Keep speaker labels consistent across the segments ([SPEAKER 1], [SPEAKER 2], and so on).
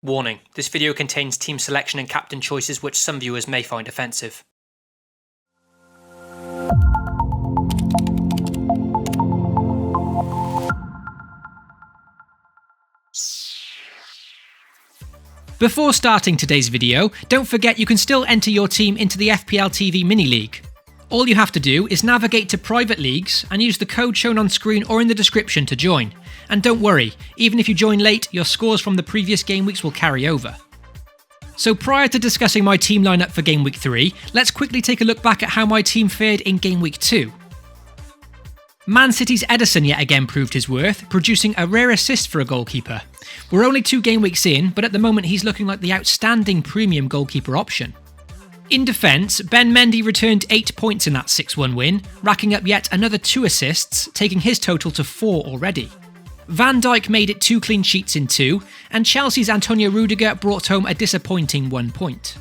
[SPEAKER 1] Warning, this video contains team selection and captain choices which some viewers may find offensive. Before starting today's video, don't forget you can still enter your team into the FPL TV mini league. All you have to do is navigate to private leagues and use the code shown on screen or in the description to join. And don't worry, even if you join late, your scores from the previous game weeks will carry over. So prior to discussing my team lineup for game week 3, let's quickly take a look back at how my team fared in game week 2. Man City's Ederson yet again proved his worth, producing a rare assist for a goalkeeper. We're only 2 game weeks in, but at the moment he's looking like the outstanding premium goalkeeper option. In defence, Ben Mendy returned 8 points in that 6-1 win, racking up yet another 2 assists, taking his total to 4 already. Van Dijk made it 2 clean sheets in 2, and Chelsea's Antonio Rudiger brought home a disappointing 1 point.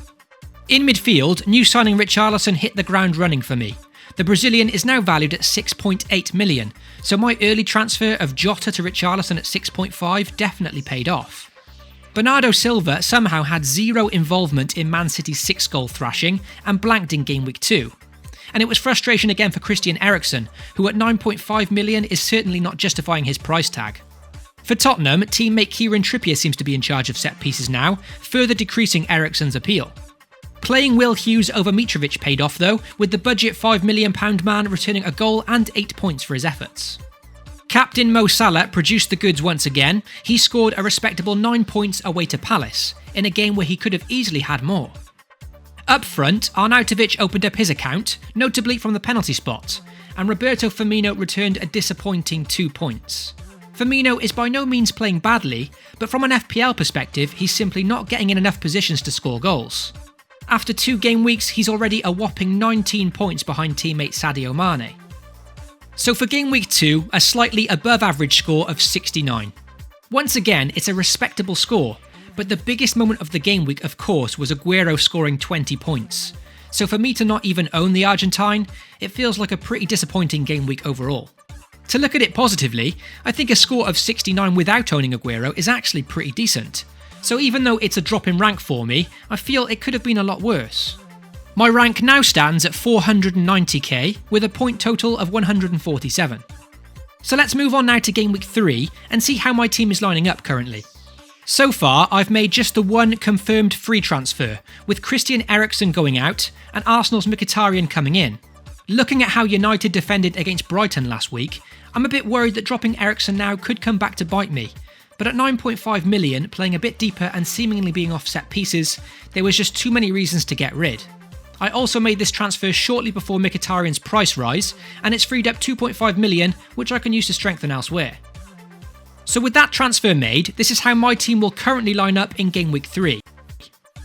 [SPEAKER 1] In midfield, new signing Richarlison hit the ground running for me. The Brazilian is now valued at 6.8 million, so my early transfer of Jota to Richarlison at 6.5 definitely paid off. Bernardo Silva somehow had 0 involvement in Man City's 6-goal thrashing and blanked in game week 2. And it was frustration again for Christian Eriksen, who at 9.5 million is certainly not justifying his price tag. For Tottenham, teammate Kieran Trippier seems to be in charge of set pieces now, further decreasing Eriksen's appeal. Playing Will Hughes over Mitrovic paid off though, with the budget £5 million man returning a goal and 8 points for his efforts. Captain Mo Salah produced the goods once again. He scored a respectable 9 points away to Palace, in a game where he could have easily had more. Up front, Arnautovic opened up his account, notably from the penalty spot, and Roberto Firmino returned a disappointing 2 points. Firmino is by no means playing badly, but from an FPL perspective, he's simply not getting in enough positions to score goals. After 2 game weeks, he's already a whopping 19 points behind teammate Sadio Mane. So for game week 2, a slightly above average score of 69. Once again, it's a respectable score, but the biggest moment of the game week, of course, was Aguero scoring 20 points. So for me to not even own the Argentine, it feels like a pretty disappointing game week overall. To look at it positively, I think a score of 69 without owning Aguero is actually pretty decent. So even though it's a drop in rank for me, I feel it could have been a lot worse. My rank now stands at 490k, with a point total of 147. So let's move on now to game week 3 and see how my team is lining up currently. So far, I've made just the 1 confirmed free transfer, with Christian Eriksen going out and Arsenal's Mkhitaryan coming in. Looking at how United defended against Brighton last week, I'm a bit worried that dropping Eriksen now could come back to bite me. But at 9.5 million, playing a bit deeper and seemingly being off set pieces, there was just too many reasons to get rid. I also made this transfer shortly before Mkhitaryan's price rise, and it's freed up 2.5 million, which I can use to strengthen elsewhere. So with that transfer made, this is how my team will currently line up in game week 3.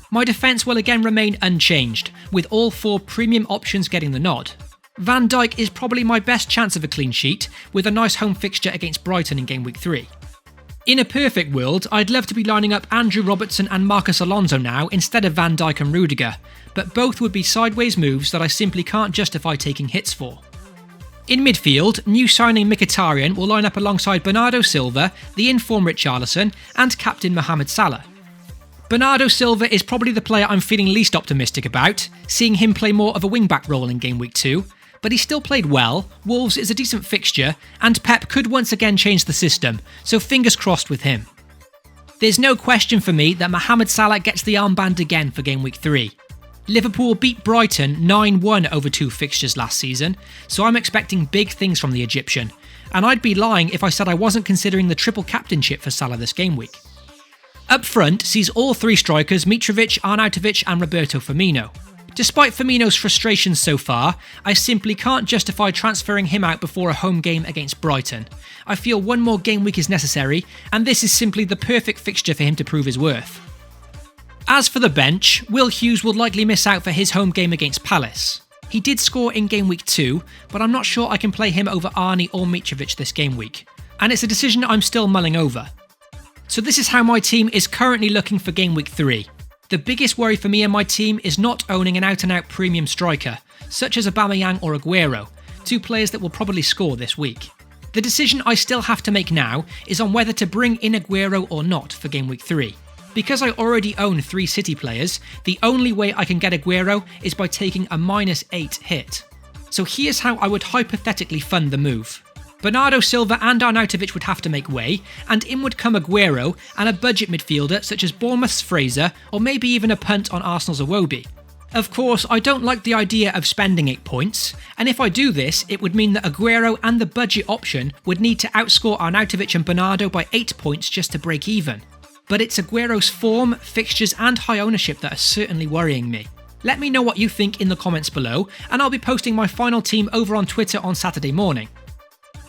[SPEAKER 1] My defence will again remain unchanged, with all 4 premium options getting the nod. Van Dijk is probably my best chance of a clean sheet, with a nice home fixture against Brighton in game week 3. In a perfect world, I'd love to be lining up Andrew Robertson and Marcus Alonso now instead of Van Dijk and Rudiger, but both would be sideways moves that I simply can't justify taking hits for. In midfield, new signing Mkhitaryan will line up alongside Bernardo Silva, the in-form Richarlison, and captain Mohamed Salah. Bernardo Silva is probably the player I'm feeling least optimistic about, seeing him play more of a wing-back role in game week 2, but he still played well, Wolves is a decent fixture, and Pep could once again change the system, so fingers crossed with him. There's no question for me that Mohamed Salah gets the armband again for game week 3. Liverpool beat Brighton 9-1 over 2 fixtures last season, so I'm expecting big things from the Egyptian, and I'd be lying if I said I wasn't considering the triple captainship for Salah this game week. Up front sees all 3 strikers Mitrovic, Arnautovic and Roberto Firmino. Despite Firmino's frustrations so far, I simply can't justify transferring him out before a home game against Brighton. I feel 1 more game week is necessary, and this is simply the perfect fixture for him to prove his worth. As for the bench, Will Hughes will likely miss out for his home game against Palace. He did score in game week 2, but I'm not sure I can play him over Arnie or Mitrovic this game week, and it's a decision I'm still mulling over. So this is how my team is currently looking for game week 3. The biggest worry for me and my team is not owning an out-and-out premium striker, such as Aubameyang or Aguero, 2 players that will probably score this week. The decision I still have to make now is on whether to bring in Aguero or not for game week 3. Because I already own 3 City players, the only way I can get Aguero is by taking a -8 hit. So here's how I would hypothetically fund the move. Bernardo Silva and Arnautovic would have to make way, and in would come Aguero and a budget midfielder such as Bournemouth's Fraser, or maybe even a punt on Arsenal's Iwobi. Of course, I don't like the idea of spending 8 points, and if I do this, it would mean that Aguero and the budget option would need to outscore Arnautovic and Bernardo by 8 points just to break even. But it's Aguero's form, fixtures and high ownership that are certainly worrying me. Let me know what you think in the comments below, and I'll be posting my final team over on Twitter on Saturday morning.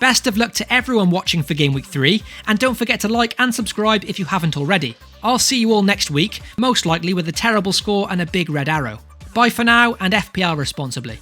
[SPEAKER 1] Best of luck to everyone watching for Game Week 3, and don't forget to like and subscribe if you haven't already. I'll see you all next week, most likely with a terrible score and a big red arrow. Bye for now, and FPL responsibly.